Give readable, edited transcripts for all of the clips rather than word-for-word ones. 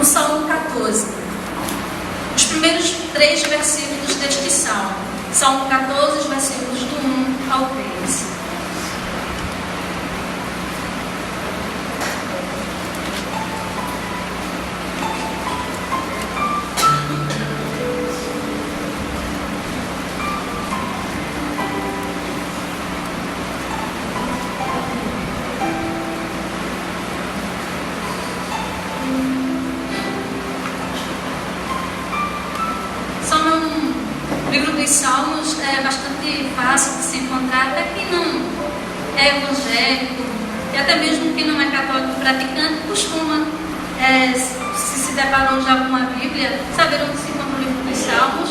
no Salmo 14. Os primeiros 3 versículos deste salmo. Salmo 14, os versículos do 1 ao 3. Salmos é bastante fácil de se encontrar, até quem não é evangélico e até mesmo quem não é católico praticante costuma, se deparou já com a Bíblia, saber onde se encontra o livro dos Salmos,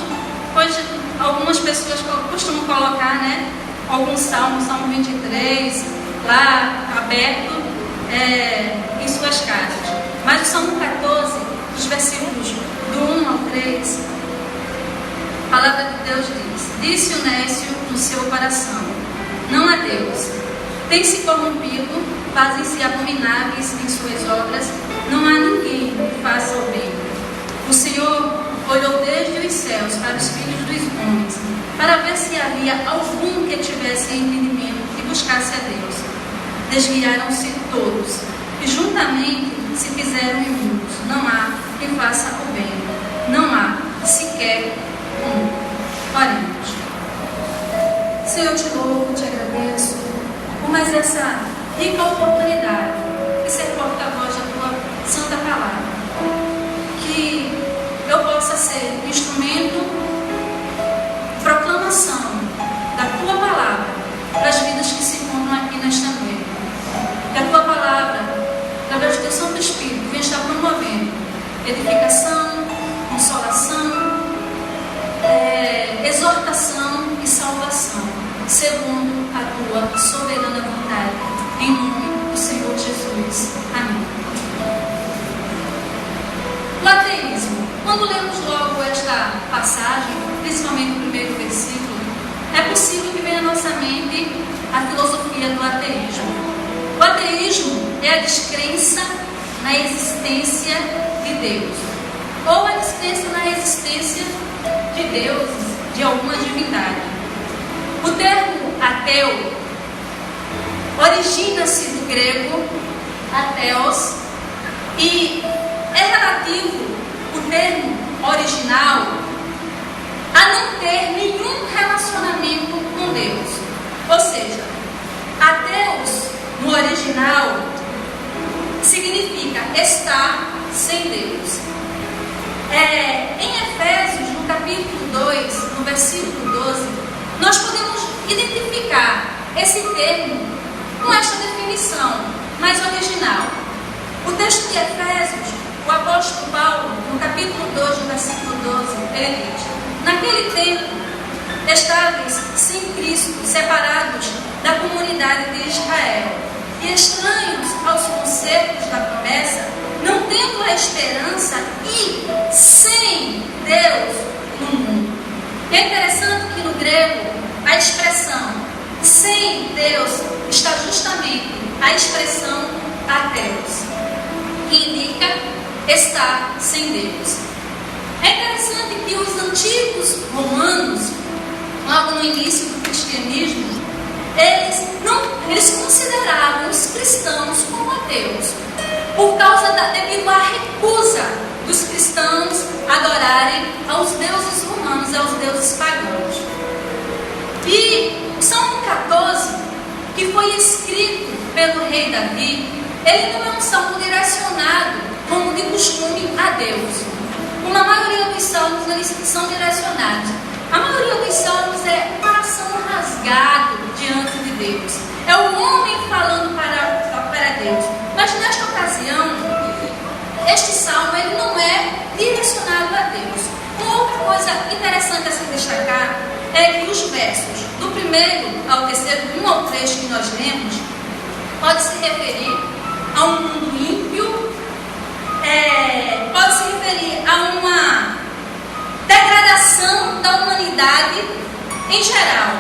pois algumas pessoas costumam colocar, né, algum salmo, Salmo 23, lá aberto em suas casas. Mas o Salmo 14, os versículos do 1 ao 3, a palavra de Deus diz: disse o nécio no seu coração, não há Deus. Tem-se corrompido, fazem-se abomináveis em suas obras, não há ninguém que faça o bem. O Senhor olhou desde os céus para os filhos dos homens, para ver se havia algum que tivesse entendimento e buscasse a Deus. Desviaram-se todos, e juntamente se fizeram imundos. Não há quem faça o bem, não há sequer Oremos. Senhor, te louvo, te agradeço por mais essa rica oportunidade de ser porta-voz da tua santa palavra. Que eu possa ser instrumento de proclamação da tua palavra para as vidas que se encontram aqui nesta noite. Que a tua palavra, através do teu Santo Espírito, venha estar promovendo edificação, consolação, exortação e salvação, segundo a tua soberana vontade, em nome do Senhor Jesus. Amém. O ateísmo. Quando lemos logo esta passagem, principalmente o primeiro versículo, é possível que venha à nossa mente a filosofia do ateísmo. O ateísmo é a descrença na existência de Deus, ou a descrença na existência de deuses, de alguma divindade. O termo ateu origina-se do grego ateos e é relativo, o termo original, a não ter nenhum relacionamento com Deus. Ou seja, ateus no original significa estar sem Deus. Em Efésios, no capítulo 2, no versículo 12, nós podemos identificar esse termo com esta definição mais original. O texto de Efésios, o apóstolo Paulo, no capítulo 2, no versículo 12, ele diz: naquele tempo, estáveis sem Cristo, separados da comunidade de Israel, e estranhos aos concertos da promessa, não tendo a esperança e sem Deus no mundo. E é interessante que no grego a expressão sem Deus está justamente a expressão ateus, que indica estar sem Deus. É interessante que os antigos romanos, logo no início do cristianismo, eles consideravam os cristãos como ateus, devido à recusa dos cristãos adorarem aos deuses romanos, aos deuses pagãos. E o Salmo 14, que foi escrito pelo rei Davi, ele não é um salmo direcionado, como de costume, a Deus. Como a maioria dos salmos, eles são direcionados. A maioria dos salmos é um coração rasgado diante de Deus. É o homem falando para Deus. Mas nesta ocasião, este salmo ele não é direcionado a Deus. Uma outra coisa interessante a se destacar é que os versos do primeiro ao terceiro, do 1 ao 3 que nós lemos, pode se referir a um mundo ímpio, pode se referir a uma degradação da humanidade em geral.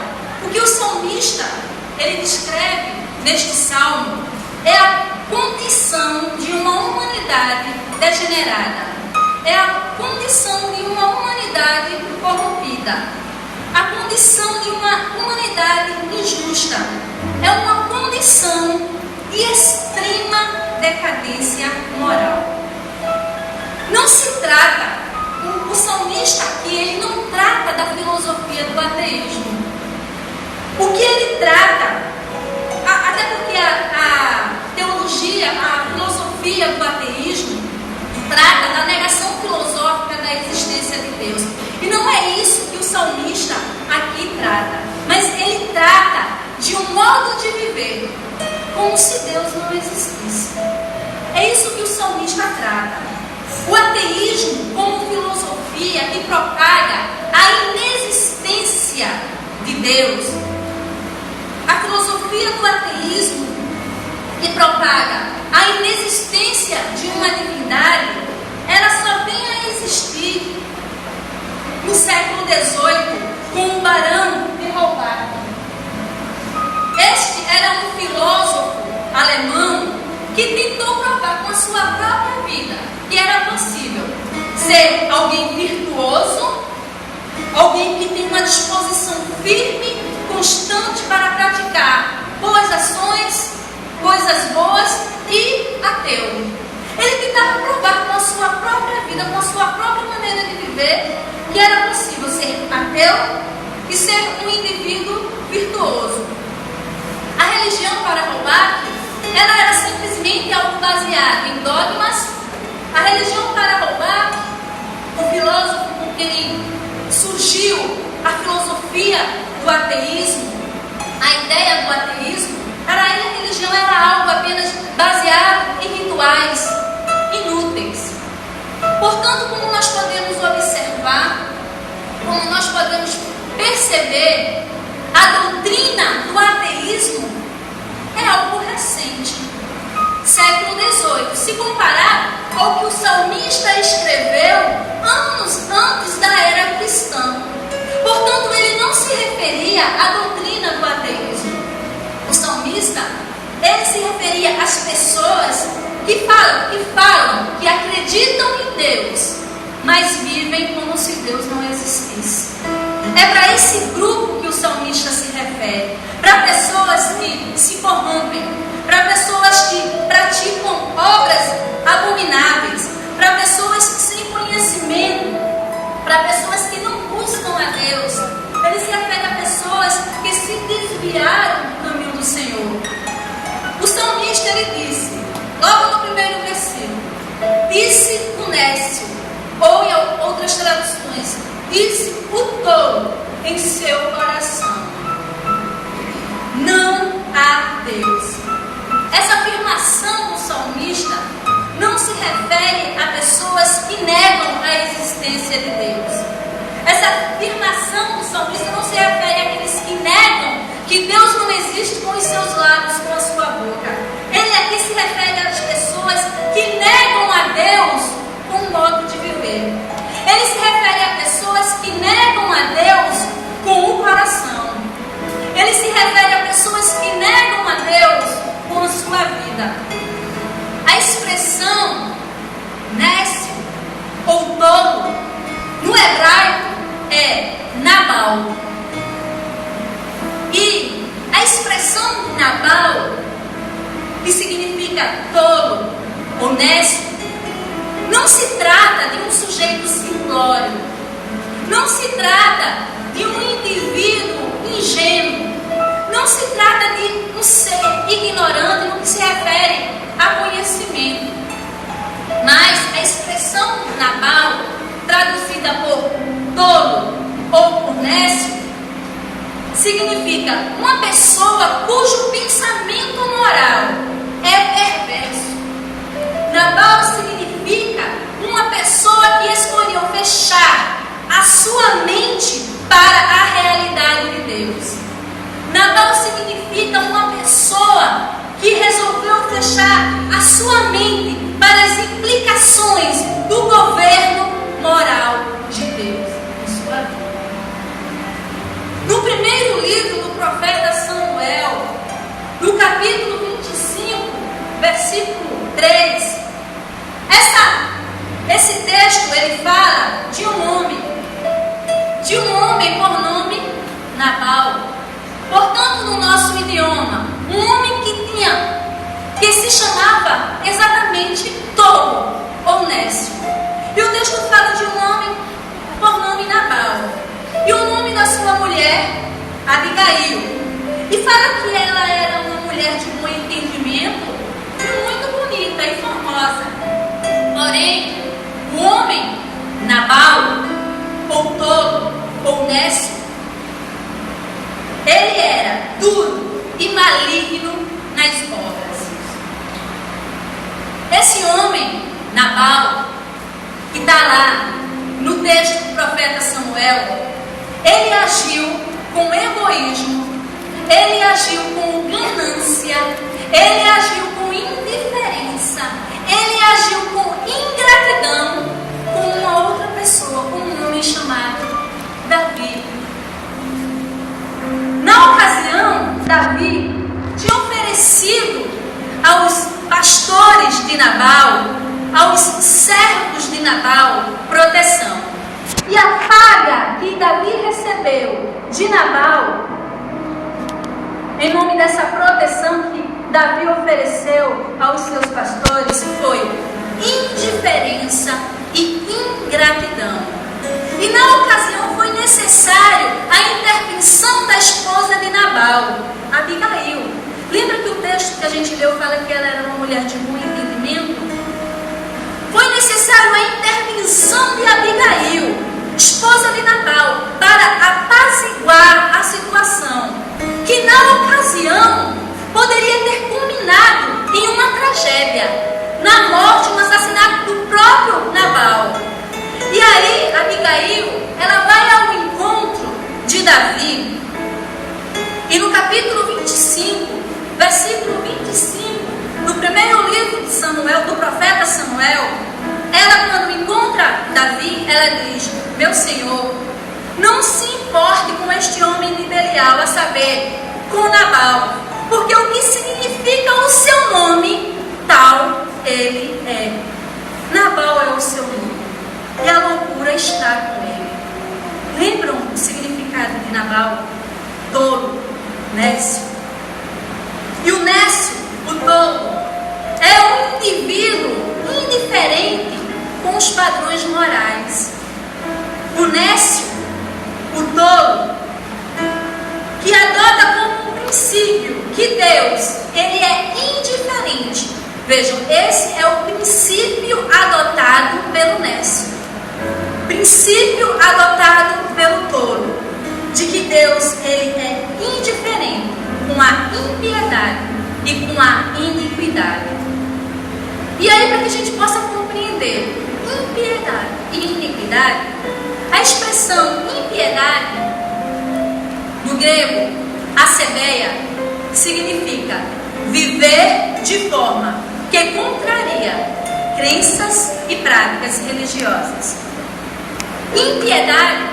O que o salmista ele descreve neste salmo é a condição de uma humanidade degenerada. É a condição de uma humanidade corrompida. A condição de uma humanidade injusta. É uma condição de extrema decadência moral. Não se trata, o salmista aqui, ele não trata da filosofia do ateísmo. O que ele trata, até porque a teologia, a filosofia do ateísmo, trata da negação filosófica da existência de Deus. E não é isso que o salmista aqui trata. Mas ele trata de um modo de viver, como se Deus não existisse. É isso que o salmista trata. O ateísmo como filosofia que propaga a inexistência de Deus. A filosofia do ateísmo que propaga a inexistência de uma divindade, ela só vem a existir no século XVIII com o Barão de Holbach. Este era um filósofo alemão que tentou provar com a sua própria vida que era possível ser alguém virtuoso, alguém que tem uma disposição firme, constante para praticar boas ações, coisas boas, e ateu. Ele tentava provar com a sua própria vida, com a sua própria maneira de viver, que era possível ser ateu e ser um indivíduo virtuoso. A religião para Holbach, ela era simplesmente algo baseado em dogmas. A religião para Holbach, o filósofo com quem surgiu a filosofia do ateísmo, a ideia do ateísmo, para ele a religião era algo apenas baseado em rituais inúteis. Portanto, como nós podemos observar, como nós podemos perceber, a doutrina do ateísmo é algo recente, século XVIII. Se comparar ao que o salmista escreveu anos antes da era cristã. Portanto, ele não se referia à doutrina do ateísmo. O salmista, ele se referia às pessoas que falam, que acreditam em Deus, mas vivem como se Deus não existisse. É para esse grupo que o salmista se refere, para pessoas que se corrompem, para pessoas que praticam obras abomináveis, para pessoas sem conhecimento, para pessoas que não buscam a Deus. Ele se refere a pessoas que se desviaram do caminho do Senhor. O salmista, ele disse, logo no primeiro versículo, disse o nécio, ou em outras traduções, disse o tolo em seu coração: não há Deus. Essa afirmação do salmista não se refere a pessoas que negam a existência de Deus. Essa afirmação do salmista não se refere àqueles que negam que Deus não existe com os seus lábios, com a sua boca. Ele aqui se refere às pessoas que negam a Deus com o modo de viver. Ele se refere a pessoas que negam a Deus com o coração. Ele se refere a pessoas que negam a Deus com a sua vida. A expressão nécio ou tolo no hebraico é Nabal. E a expressão Nabal, que significa tolo ou nécio, não se trata de um sujeito simplório, não se trata de um indivíduo ingênuo, não se trata de um ser ignorante no que se refere a conhecimento. Mas a expressão Nabal, traduzida por tolo ou por nécio, significa uma pessoa cujo pensamento moral é perverso. Nabal significa uma pessoa que escolheu fechar a sua mente para a realidade de Deus. Nabal significa uma pessoa que resolveu fechar a sua mente para as implicações do governo moral de Deus em sua vida. No primeiro livro do profeta Samuel, no capítulo 25, versículo 3, essa Nabal, portanto, no nosso idioma, um homem que se chamava exatamente tolo ou nécio. E o texto fala de um homem por nome Nabal. E o nome da sua mulher, Abigail. E fala que ela era uma mulher de bom entendimento e muito bonita e formosa. Porém, o homem Nabal, ou tolo, ou nécio, ele era duro e maligno nas obras. Esse homem, Nabal, que está lá no texto do profeta Samuel, ele agiu com egoísmo, ele agiu com ganância, ele agiu com indiferença, ele agiu com ingratidão com uma outra pessoa, com um homem chamado Davi. Na ocasião, Davi tinha oferecido aos pastores de Nabal, aos servos de Nabal, proteção. E a paga que Davi recebeu de Nabal, em nome dessa proteção que Davi ofereceu aos seus pastores, foi indiferença e ingratidão. E na ocasião foi necessário a intervenção da esposa de Nabal, Abigail. Lembra que o texto que a gente leu fala que ela era uma mulher de bom entendimento? Foi necessário a intervenção de Abigail, esposa de Nabal, para apaziguar a situação, que na ocasião poderia ter culminado em uma tragédia, na morte, no assassinato do próprio Nabal. E aí, Abigail, ela vai ao encontro de Davi, e no capítulo 25, versículo 25, no primeiro livro de Samuel, do profeta Samuel, ela, quando encontra Davi, ela diz: meu senhor, não se importe com este homem de Belial, a saber, com Nabal, porque o que significa o seu nome, tal ele é. Nabal é o seu nome, e a loucura está com ele. Lembram o significado de Nabal? Tolo, nécio. E o nécio, o tolo, é um indivíduo indiferente com os padrões morais. O nécio, o tolo, que adota como um princípio que Deus, ele é indiferente. Vejam, esse é o princípio adotado pelo nécio. Princípio adotado pelo tolo, de que Deus, ele é indiferente com a impiedade e com a iniquidade. E aí, para que a gente possa compreender impiedade e iniquidade, a expressão impiedade, no grego, assebeia, significa viver de forma que contraria crenças e práticas religiosas. Impiedade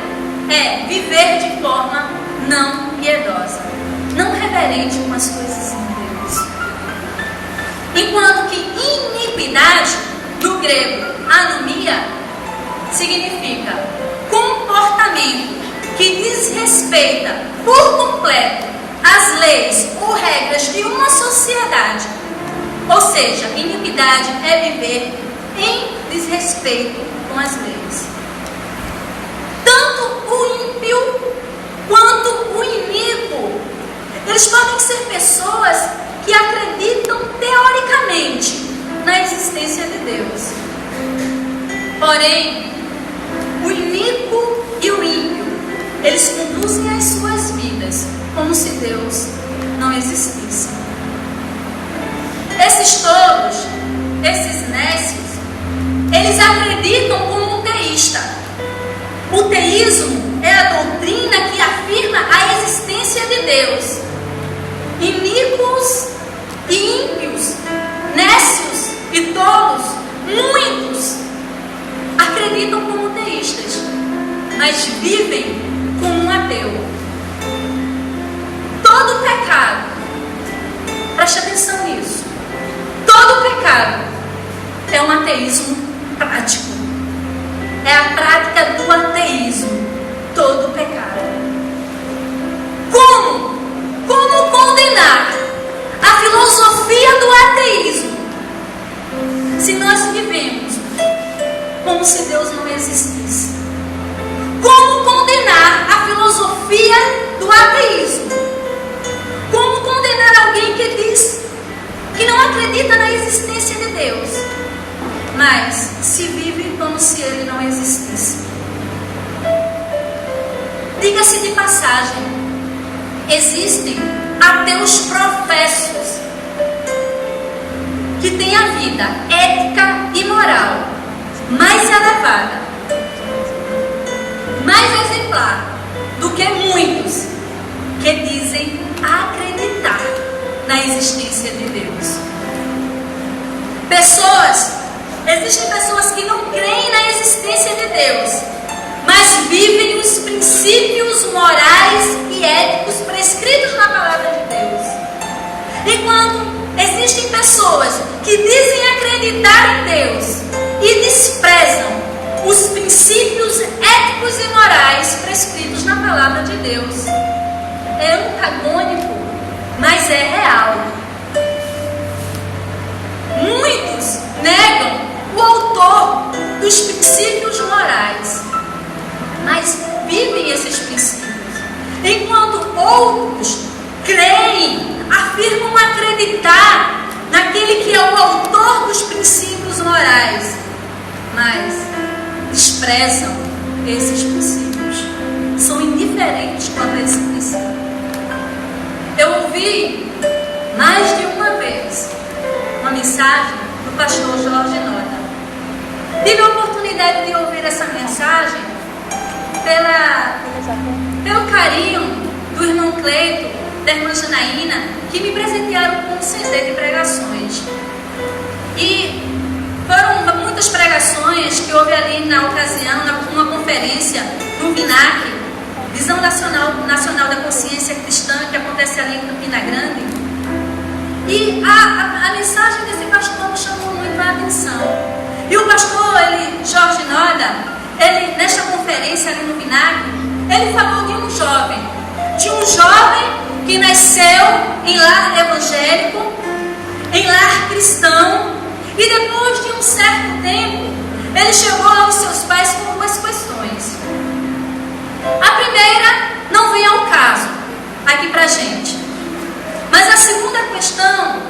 é viver de forma não piedosa, não reverente com as coisas de Deus. Enquanto que iniquidade, do grego anomia, significa comportamento que desrespeita por completo as leis ou regras de uma sociedade. Ou seja, iniquidade é viver em desrespeito com as leis. Tanto o ímpio quanto o iníquo, eles podem ser pessoas que acreditam teoricamente na existência de Deus. Porém, o iníquo e o ímpio, eles conduzem as suas vidas como se Deus não existisse. Esses tolos, esses nécios, eles acreditam como um teísta. O teísmo é a doutrina que afirma a existência de Deus. Iníquos e ímpios, nécios e tolos, muitos acreditam como teístas, mas vivem como um ateu. Todo pecado, preste atenção nisso, todo pecado é um ateísmo prático. É a prática do ateísmo, todo pecado. condenar a filosofia do ateísmo se nós vivemos como se Deus não existisse? Como condenar a filosofia do ateísmo? Como condenar alguém que diz que não acredita na existência de Deus, mas se vive como se Ele não existisse? Diga-se de passagem, existem ateus professos que têm a vida ética e moral mais elevada, mais exemplar do que muitos que dizem acreditar na existência de Deus. Existem pessoas que não creem na existência de Deus, mas vivem os princípios morais e éticos prescritos na palavra de Deus. Enquanto existem pessoas que dizem acreditar em Deus e desprezam os princípios éticos e morais prescritos na palavra de Deus. É antagônico, mas é real. Muitos negam o autor dos princípios morais, mas vivem esses princípios, enquanto outros creem, afirmam acreditar naquele que é o autor dos princípios morais, mas desprezam esses princípios, são indiferentes quanto a esse princípio. Eu ouvi mais de uma vez uma mensagem do pastor Jorge Noda. Tive a oportunidade de ouvir essa mensagem pelo carinho do irmão Cleito, da irmã Janaína, que me presentearam com um CD de pregações. E foram muitas pregações que houve ali na ocasião, numa conferência no VINAC, Visão Nacional da Consciência Cristã, que acontece ali em Campina Grande. E a mensagem desse pastor me chamou muito a atenção. E o pastor, Jorge Noda, nesta conferência ali no VINAC, ele falou de um jovem que nasceu em lar evangélico, em lar cristão, e depois de um certo tempo, ele chegou aos seus pais com duas questões. A primeira não vem ao caso aqui pra gente, mas a segunda questão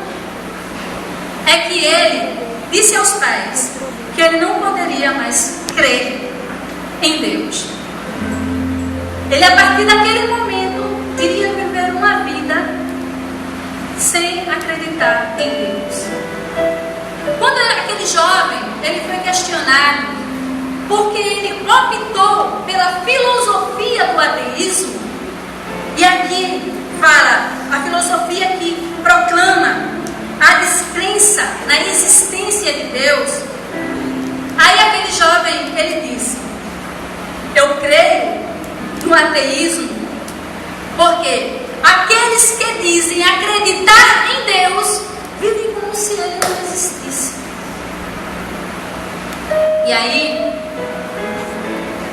é que ele disse aos pais que ele não poderia mais crer em Deus. Ele, a partir daquele momento, iria viver uma vida sem acreditar em Deus. Quando aquele jovem, ele foi questionado porque ele optou pela filosofia do ateísmo, e aqui fala a filosofia que proclama a descrença na existência de Deus. Aí aquele jovem, ele disse: eu creio no ateísmo porque aqueles que dizem acreditar em Deus vivem como se Ele não existisse. E aí,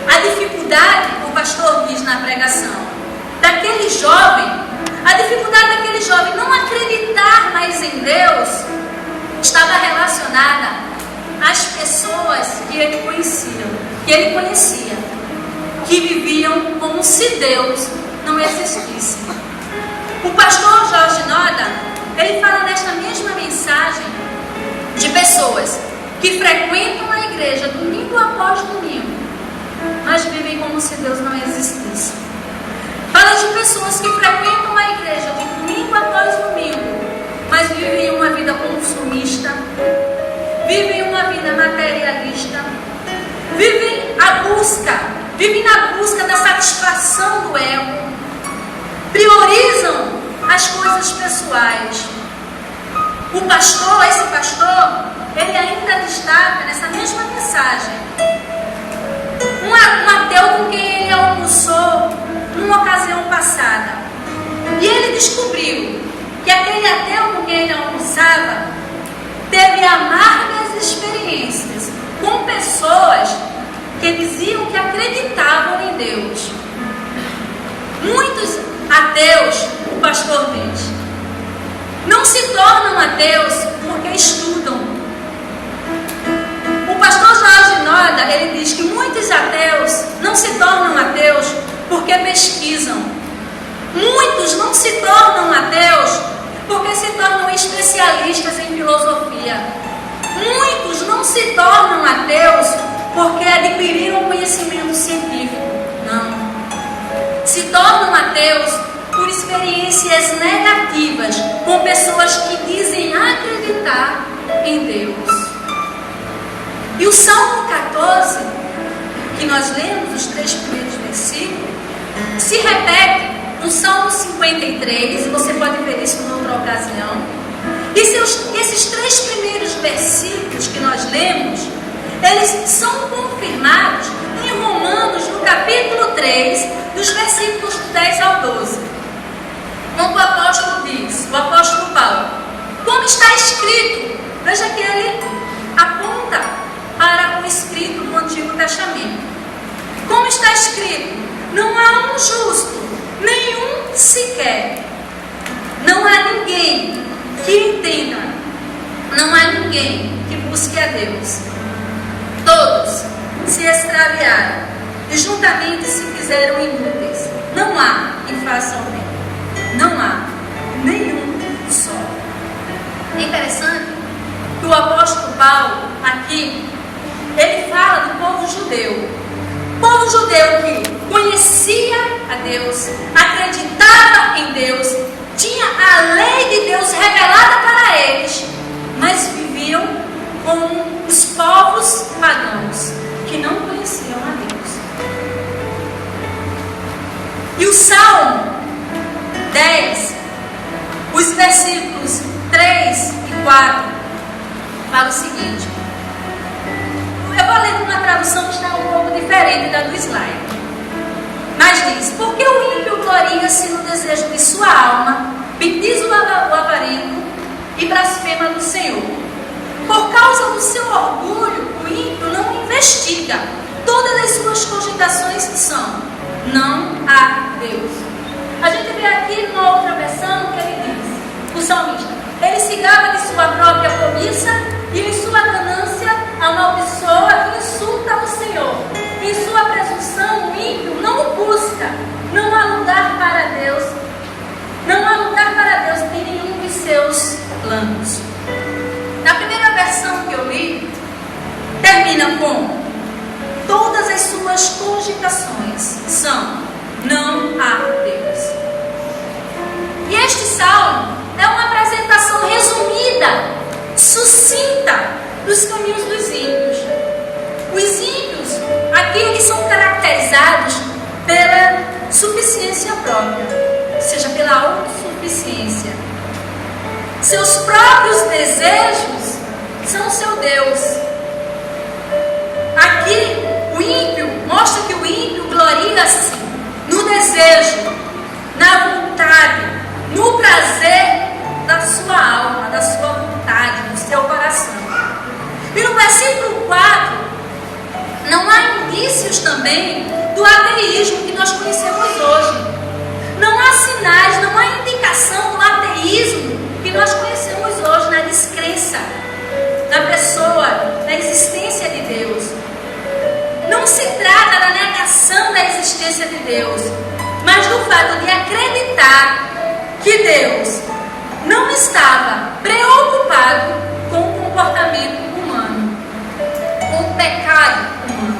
a dificuldade, o pastor diz na pregação, daquele jovem, a dificuldade daquele jovem não acreditar mais em Deus estava relacionada às pessoas que ele conhecia, que viviam como se Deus não existisse. O pastor Jorge Noda, ele fala nesta mesma mensagem de pessoas que frequentam a igreja domingo após domingo, mas vivem como se Deus não existisse. Fala de pessoas que frequentam a igreja de domingo após domingo, mas vivem uma vida consumista, vivem uma vida materialista, vivem na busca da satisfação do ego, priorizam as coisas pessoais. Esse pastor, ele ainda destaca nessa mesma mensagem um ateu com quem ele almoçou numa ocasião passada. E ele descobriu que aquele ateu com quem ele almoçava teve amargas experiências com pessoas que diziam que acreditavam em Deus. Muitos ateus, o pastor diz, não se tornam ateus porque estudam. O pastor Jorge Noda, ele diz que muitos ateus não se tornam ateus porque pesquisam. Muitos não se tornam ateus porque se tornam especialistas em filosofia. Muitos não se tornam ateus porque adquiriram conhecimento científico. Não. Se tornam ateus por experiências negativas com pessoas que dizem acreditar em Deus. E o Salmo 14, que nós lemos os 3 primeiros versículos, se repete no Salmo 53, e você pode ver isso em outra ocasião. E esses 3 primeiros versículos que nós lemos, eles são confirmados em Romanos, no capítulo 3, dos versículos 10 ao 12. Quando o apóstolo diz, o apóstolo Paulo, como está escrito, veja que ele aponta para o escrito do Antigo Testamento. Como está escrito, não há um justo, nenhum sequer. Não há ninguém que entenda, não há ninguém que busque a Deus. Todos se extraviaram e juntamente se fizeram inúteis. Não há quem faça o bem. Não há nenhum só. É interessante que o apóstolo Paulo, aqui, ele fala do povo judeu. O povo judeu que conhecia a Deus, acreditava em Deus, tinha a lei de Deus revelada para eles, mas viviam como os povos pagãos que não conheciam a Deus. E o Salmo 10, os versículos 3 e 4, fala o seguinte. Eu vou ler uma tradução que está um pouco diferente da do slide. Mas diz, porque o ímpio gloria-se no desejo de sua alma, bendiz o avarento e blasfema do Senhor. Por causa do seu orgulho, o ímpio não investiga. Todas as suas cogitações são, não há Deus. A gente vê aqui numa outra versão que ele diz, o salmista, ele se gaba de sua própria cobiça e em sua ganância amaldiçoa e insulta o Senhor. Em sua presunção, o ímpio não o busca. Não há lugar para Deus. Não há lugar para Deus em nenhum de seus planos. Na primeira versão que eu li, termina com todas as suas cogitações são, não há Deus. E este salmo é uma apresentação resumida, sucinta, dos caminhos dos ímpios. Os ímpios, aqui eles são caracterizados pela suficiência própria, ou seja, pela autossuficiência. Seus próprios desejos são seu Deus. Aqui, o ímpio mostra que o ímpio gloria-se no desejo, na vontade, no prazer da sua alma, da sua vontade, do seu coração. E no versículo 4, não há indícios também do ateísmo que nós conhecemos hoje. Não há sinais, não há indicação do ateísmo que nós conhecemos hoje, na descrença na pessoa, na existência de Deus. Não se trata da negação da existência de Deus, mas do fato de acreditar que Deus não estava preocupado com o comportamento humano, com o pecado humano.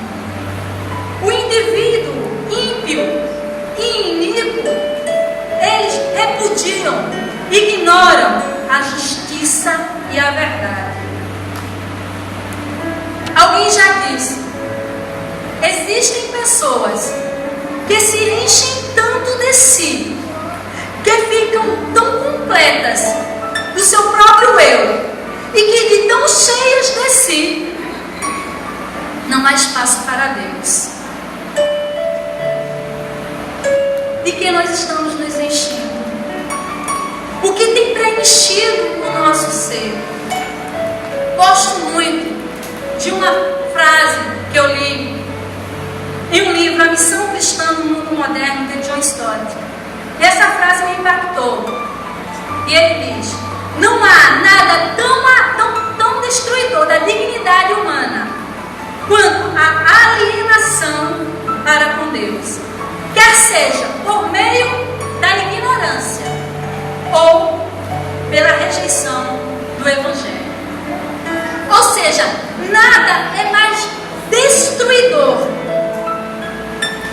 O indivíduo ímpio e iníquo, eles repudiam, ignoram a justiça e a verdade. Alguém já disse, existem pessoas que se enchem tanto de si, que ficam tão completas do seu próprio eu, e que de tão cheias de si, não há espaço para Deus. De que nós estamos nos enchendo? O que tem preenchido o nosso ser? Gosto muito de uma frase que eu li em um livro, A Missão Cristã no Mundo Moderno, de John Stott. Essa frase me impactou. E ele diz, não há nada tão destruidor da dignidade humana quanto a alienação para com Deus, quer seja por meio da ignorância ou pela rejeição do Evangelho. Ou seja, nada é mais destruidor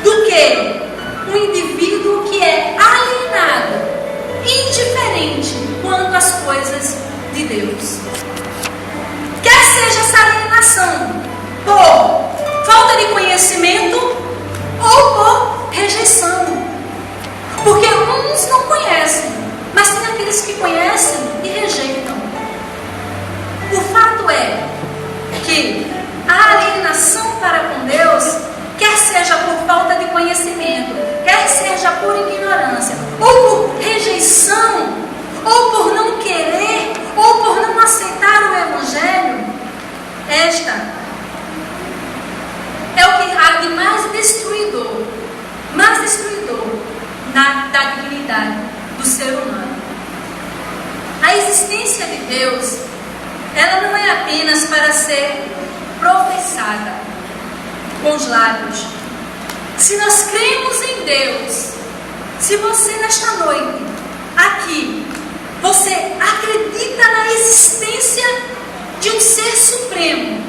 do que um indivíduo que é alienado, indiferente quanto às coisas de Deus. Quer seja essa alienação por falta de conhecimento ou por rejeição. Porque uns não conhecem, mas tem aqueles que conhecem e rejeitam. O fato é que a alienação para com Deus, quer seja por falta de conhecimento, quer seja por ignorância, ou por rejeição, ou por não querer, ou por não aceitar o Evangelho, esta é o que há de mais destruidor da dignidade do ser humano. A existência de Deus, ela não é apenas para ser professada com os lábios. Se nós cremos em Deus, se você nesta noite, aqui, você acredita na existência de um ser supremo,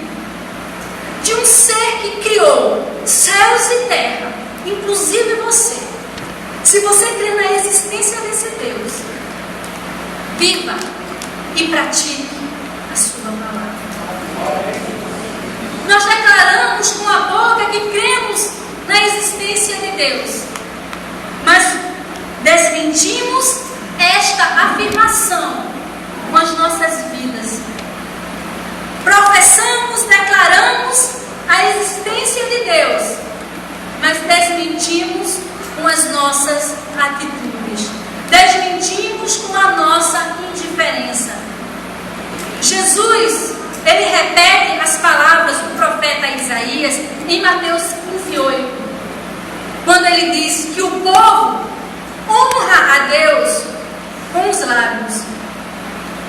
de um ser que criou céus e terra, inclusive você, se você crê na existência desse Deus, viva e pratique a sua palavra. Nós declaramos com a boca que cremos na existência de Deus, mas desmentimos esta afirmação com as nossas vidas. Professamos, declaramos a existência de Deus, mas desmentimos com as nossas atitudes, desmentimos com a nossa indiferença. Jesus, ele repete as palavras do profeta Isaías em Mateus 15:8, quando ele diz que o povo honra a Deus com os lábios,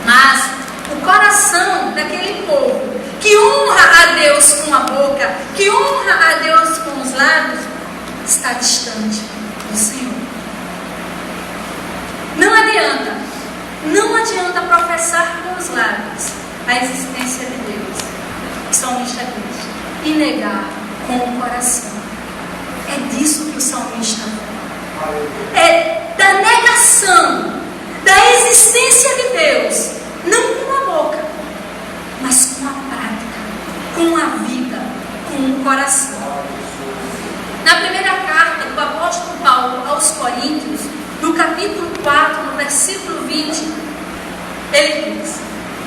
mas o coração daquele povo que honra a Deus com a boca, que honra a Deus com os lábios, está distante do Senhor. Não adianta professar com os lábios a existência de Deus, o salmista diz, e negar com o coração. É disso que o salmista fala. É da negação da existência de Deus, não com a boca, mas com a prática, com a vida, com o coração. Na primeira carta do apóstolo Paulo aos Coríntios, no capítulo 4, no versículo 20, ele diz: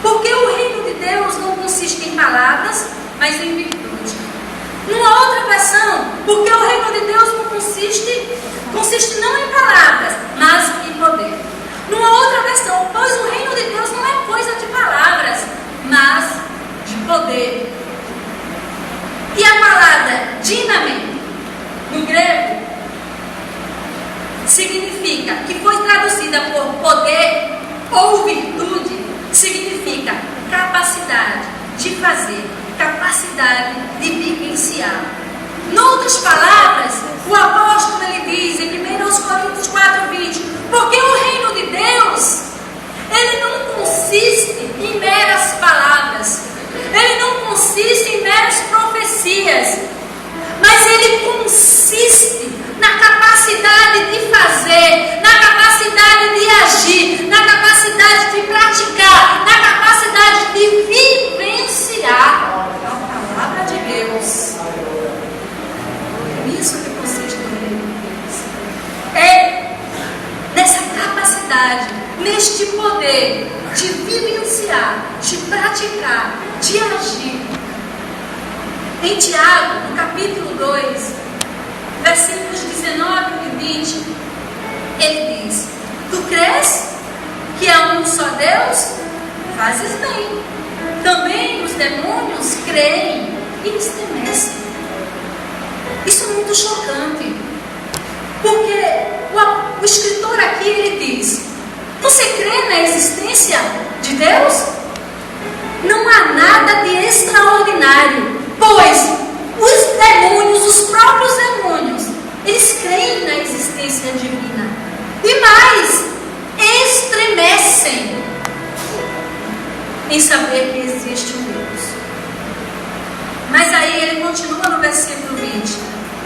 porque o reino de Deus não consiste em palavras, mas em virtude. Numa outra versão, porque o reino de Deus não consiste não em palavras, mas em poder. Numa outra versão, pois o reino de Deus não é coisa de palavras, mas de poder. E a palavra dinamite, no grego, significa, que foi traduzida por poder ou virtude, significa capacidade de fazer, capacidade de vivenciar. Em outras palavras, o apóstolo ele diz em 1 Coríntios 4:20, porque o reino de Deus, ele não consiste em meras palavras, ele não consiste em meras profecias, mas ele consiste na capacidade de fazer, na capacidade de agir, na capacidade de praticar, na capacidade de vivenciar a palavra de Deus. É isso que consiste no reino de Deus. É nessa capacidade, neste poder de vivenciar, de praticar, de agir. Em Tiago, no capítulo 2, versículos 19 e 20, ele diz: tu crês que há um só Deus? Fazes bem. Também os demônios creem e estremecem. Isso é muito chocante, porque o escritor aqui ele diz: você crê na existência Deus? Não há nada de extraordinário, pois os demônios, os próprios demônios, eles creem na existência divina. E mais, estremecem em saber que existe um Deus. Mas aí ele continua no versículo 20.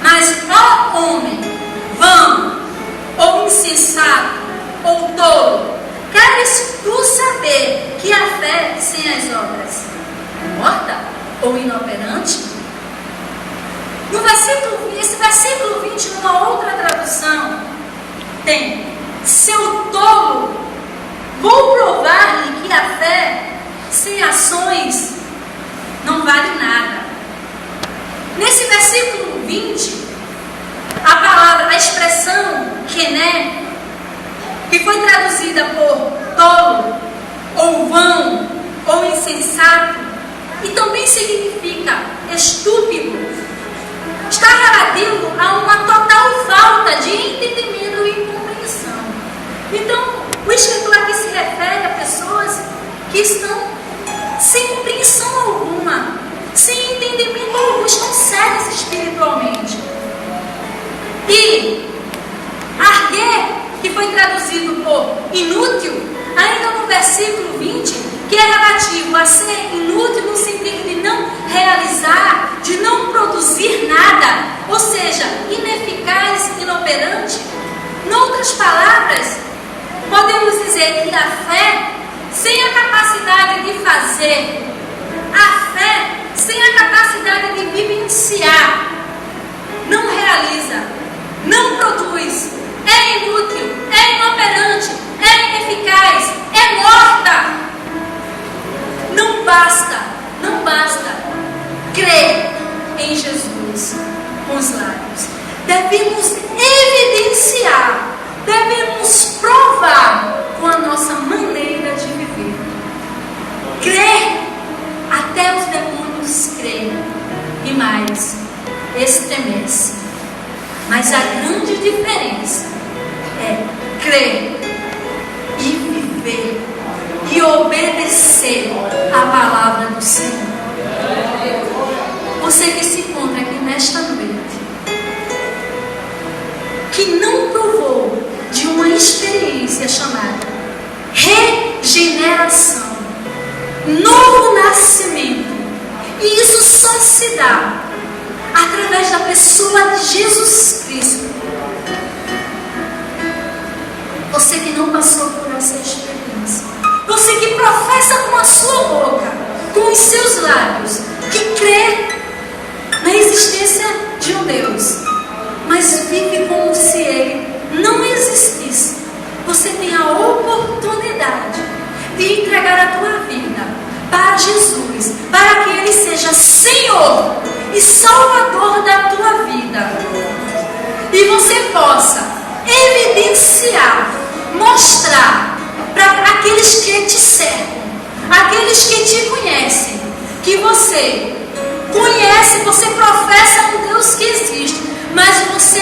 Mas, ó homem, vão, ou insensato, ou tolo, queres tu saber que a fé sem as obras é morta ou inoperante? Esse versículo 20, numa outra tradução, tem: seu tolo, vou provar-lhe que a fé sem ações não vale nada. Nesse versículo 20, a expressão kené, que foi traduzida por tolo, ou vão, ou insensato, e também significa estúpido, está relativo a uma total falta de entendimento e compreensão. Então, o escritor aqui se refere a pessoas que estão sem compreensão alguma, sem entendimento algum, estão cegas espiritualmente. E argue, que foi traduzido por inútil, ainda no versículo 20, que é relativo a ser inútil no sentido de não realizar, de não produzir nada, ou seja, ineficaz, inoperante. Em outras palavras, podemos dizer que a fé sem a capacidade de fazer, a fé sem a capacidade de vivenciar, não realiza, não produz, é inútil, é inoperante, é ineficaz, é morta. Não basta crer em Jesus com os lábios. Devemos evidenciar, devemos provar com a nossa maneira de viver. Crer, até os demônios creem, e mais, estremece. Mas a grande diferença é crer e viver e obedecer a palavra do Senhor. Você que se encontra aqui nesta noite, que não provou de uma experiência chamada regeneração, novo nascimento, e isso só se dá através da pessoa de Jesus Cristo. Você que não passou por essa experiência, você que professa com a sua boca, com os seus lábios, que crê na existência de um Deus, mas vive como se Ele não existisse. Você tem a oportunidade de entregar a tua vida para Jesus, para que Ele seja Senhor e Salvador da tua vida, e você possa evidenciar, mostrar para aqueles que te cercam, aqueles que te conhecem, que você conhece, você professa um Deus que existe, mas você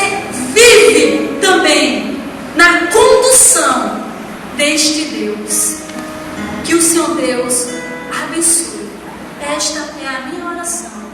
vive também na condução deste Deus. Que o Senhor Deus abençoe. Esta é a minha oração.